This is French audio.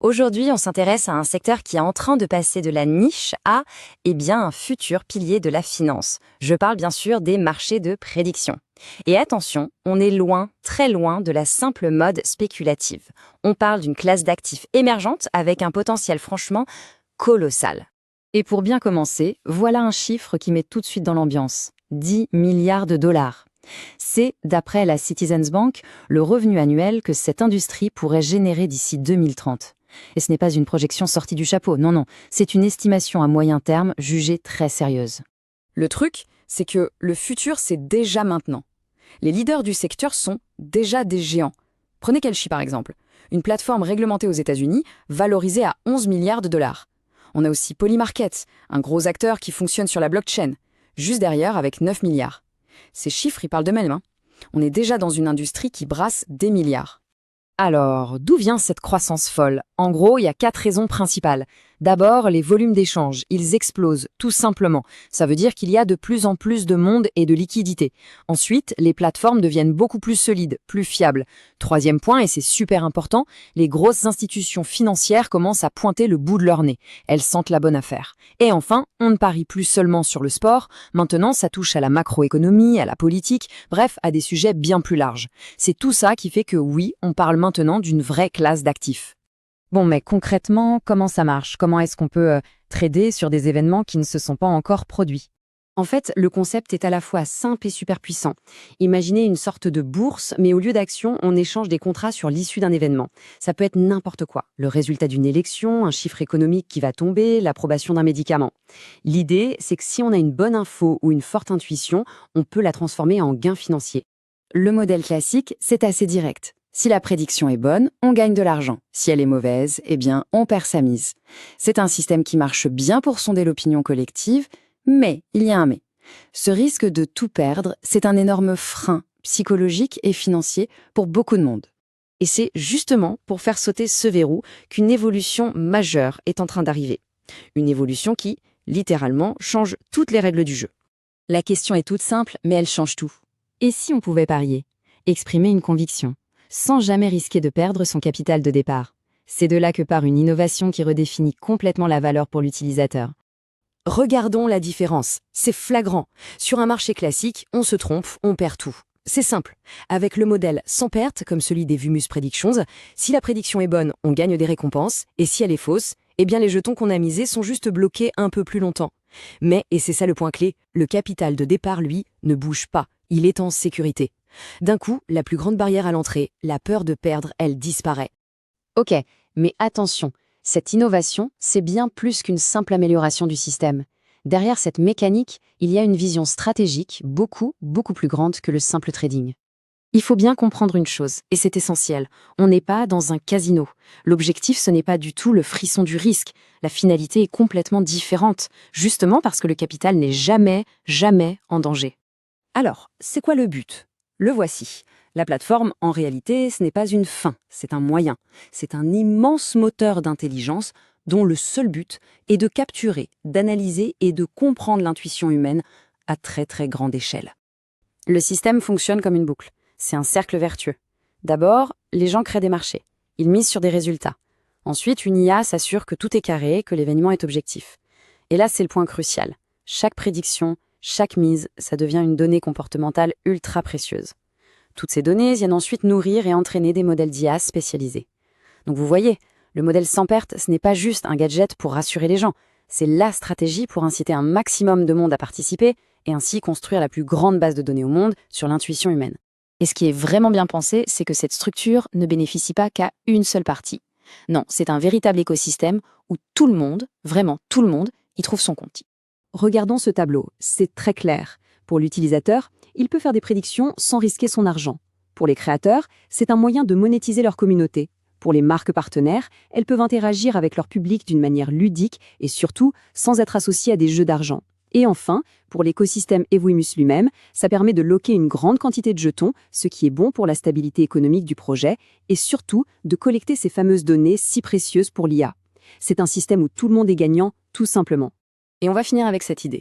Aujourd'hui, on s'intéresse à un secteur qui est en train de passer de la niche à, un futur pilier de la finance. Je parle bien sûr des marchés de prédiction. Et attention, on est loin, très loin de la simple mode spéculative. On parle d'une classe d'actifs émergente avec un potentiel franchement colossal. Et pour bien commencer, voilà un chiffre qui met tout de suite dans l'ambiance. 10 milliards de dollars. C'est, d'après la Citizens Bank, le revenu annuel que cette industrie pourrait générer d'ici 2030. Et ce n'est pas une projection sortie du chapeau, non, c'est une estimation à moyen terme jugée très sérieuse. Le truc, c'est que le futur, c'est déjà maintenant. Les leaders du secteur sont déjà des géants. Prenez Kelshi par exemple, une plateforme réglementée aux États-Unis, valorisée à 11 milliards de dollars. On a aussi Polymarket, un gros acteur qui fonctionne sur la blockchain, juste derrière avec 9 milliards. Ces chiffres, ils parlent d'eux-mêmes, hein. On est déjà dans une industrie qui brasse des milliards. Alors, d'où vient cette croissance folle? En gros, il y a 4 raisons principales. D'abord, les volumes d'échange, ils explosent, tout simplement. Ça veut dire qu'il y a de plus en plus de monde et de liquidités. Ensuite, les plateformes deviennent beaucoup plus solides, plus fiables. Troisième point, et c'est super important, les grosses institutions financières commencent à pointer le bout de leur nez. Elles sentent la bonne affaire. Et enfin, on ne parie plus seulement sur le sport. Maintenant, ça touche à la macroéconomie, à la politique, bref, à des sujets bien plus larges. C'est tout ça qui fait que oui, on parle maintenant d'une vraie classe d'actifs. Bon, mais concrètement, comment ça marche? Comment est-ce qu'on peut trader sur des événements qui ne se sont pas encore produits? En fait, le concept est à la fois simple et super puissant. Imaginez une sorte de bourse, mais au lieu d'actions, on échange des contrats sur l'issue d'un événement. Ça peut être n'importe quoi. Le résultat d'une élection, un chiffre économique qui va tomber, l'approbation d'un médicament. L'idée, c'est que si on a une bonne info ou une forte intuition, on peut la transformer en gain financier. Le modèle classique, c'est assez direct. Si la prédiction est bonne, on gagne de l'argent. Si elle est mauvaise, on perd sa mise. C'est un système qui marche bien pour sonder l'opinion collective, mais il y a un mais. Ce risque de tout perdre, c'est un énorme frein psychologique et financier pour beaucoup de monde. Et c'est justement pour faire sauter ce verrou qu'une évolution majeure est en train d'arriver. Une évolution qui, littéralement, change toutes les règles du jeu. La question est toute simple, mais elle change tout. Et si on pouvait parier, exprimer une conviction, sans jamais risquer de perdre son capital de départ? C'est de là que part une innovation qui redéfinit complètement la valeur pour l'utilisateur. Regardons la différence, c'est flagrant. Sur un marché classique, on se trompe, on perd tout. C'est simple. Avec le modèle sans perte, comme celui des Vumus Predictions, si la prédiction est bonne, on gagne des récompenses, et si elle est fausse, les jetons qu'on a misés sont juste bloqués un peu plus longtemps. Mais, et c'est ça le point clé, le capital de départ, lui, ne bouge pas, il est en sécurité. D'un coup, la plus grande barrière à l'entrée, la peur de perdre, elle disparaît. Ok, mais attention, cette innovation, c'est bien plus qu'une simple amélioration du système. Derrière cette mécanique, il y a une vision stratégique beaucoup plus grande que le simple trading. Il faut bien comprendre une chose, et c'est essentiel, on n'est pas dans un casino. L'objectif, ce n'est pas du tout le frisson du risque. La finalité est complètement différente, justement parce que le capital n'est jamais en danger. Alors, c'est quoi le but? Le voici. La plateforme, en réalité, ce n'est pas une fin, c'est un moyen. C'est un immense moteur d'intelligence dont le seul but est de capturer, d'analyser et de comprendre l'intuition humaine à très grande échelle. Le système fonctionne comme une boucle. C'est un cercle vertueux. D'abord, les gens créent des marchés. Ils misent sur des résultats. Ensuite, une IA s'assure que tout est carré, que l'événement est objectif. Et là, c'est le point crucial. Chaque prédiction, chaque mise, ça devient une donnée comportementale ultra précieuse. Toutes ces données viennent ensuite nourrir et entraîner des modèles d'IA spécialisés. Donc vous voyez, le modèle sans perte, ce n'est pas juste un gadget pour rassurer les gens, c'est la stratégie pour inciter un maximum de monde à participer et ainsi construire la plus grande base de données au monde sur l'intuition humaine. Et ce qui est vraiment bien pensé, c'est que cette structure ne bénéficie pas qu'à une seule partie. Non, c'est un véritable écosystème où tout le monde, vraiment tout le monde, y trouve son compte. Regardons ce tableau, c'est très clair. Pour l'utilisateur, il peut faire des prédictions sans risquer son argent. Pour les créateurs, c'est un moyen de monétiser leur communauté. Pour les marques partenaires, elles peuvent interagir avec leur public d'une manière ludique et surtout sans être associées à des jeux d'argent. Et enfin, pour l'écosystème Evoimus lui-même, ça permet de locker une grande quantité de jetons, ce qui est bon pour la stabilité économique du projet, et surtout de collecter ces fameuses données si précieuses pour l'IA. C'est un système où tout le monde est gagnant, tout simplement. Et on va finir avec cette idée.